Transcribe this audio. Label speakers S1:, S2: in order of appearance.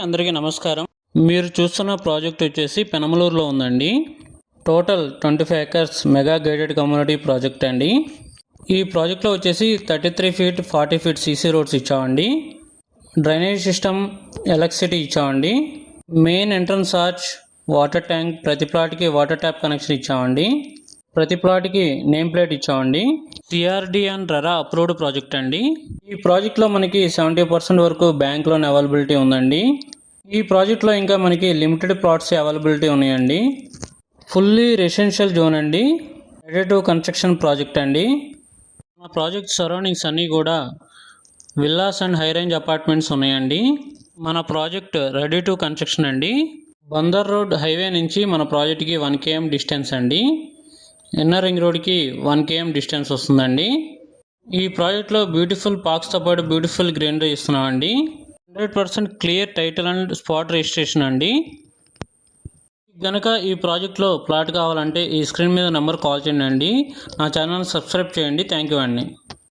S1: అందరికీ నమస్కారం. మీరు చూస్తున్న ప్రాజెక్ట్ వచ్చేసి పెనమలూరులో ఉందండి. Total 25 acres mega guided community project అండి. ఈ ప్రాజెక్ట్లో వచ్చేసి 33 ఫీట్ 40 ఫీట్ సీసీ రోడ్స్ ఇచ్చామండి. డ్రైనేజ్ సిస్టమ్, ఎలక్ట్రిసిటీ ఇచ్చామండి. Main entrance arch, water tank, ప్రతి ప్లాట్కి వాటర్ ట్యాప్ కనెక్షన్ ఇచ్చామండి. ప్రతి ప్లాట్కి నేమ్ ప్లేట్ ఇచ్చామండి. CRD and RERA approved project అండి. ఈ ప్రాజెక్ట్లో మనకి 70% వరకు బ్యాంక్ లోన్ అవైలబిలిటీ ఉందండి. ఈ ప్రాజెక్ట్లో ఇంకా మనకి లిమిటెడ్ ప్లాట్స్ అవైలబిలిటీ ఉన్నాయండి. ఫుల్లీ రెసిడెన్షియల్ జోన్ అండి. రెడీ టు కన్స్ట్రక్షన్ ప్రాజెక్ట్ అండి. మన ప్రాజెక్ట్ సరౌండింగ్స్ అన్నీ కూడా villas and high range apartments ఉన్నాయండి. మన ప్రాజెక్ట్ రెడీ టు కన్స్ట్రక్షన్ అండి. బందర్ రోడ్ హైవే నుంచి మన ప్రాజెక్ట్కి 1 km డిస్టెన్స్ అండి. ఇన్నర్ రింగ్ రోడ్కి 1 km డిస్టెన్స్ వస్తుందండి. ఈ ప్రాజెక్ట్లో బ్యూటిఫుల్ పార్క్స్తో పాటు బ్యూటిఫుల్ గ్రీనరీ ఇస్తున్నామండి. 100% clear title and spot registration అండి. కనుక ఈ ప్రాజెక్ట్లో ప్లాట్ కావాలంటే ఈ స్క్రీన్ మీద నెంబర్ కాల్ చేయండి. నా ఛానల్ సబ్స్క్రైబ్ చేయండి. థ్యాంక్ యూ అండి.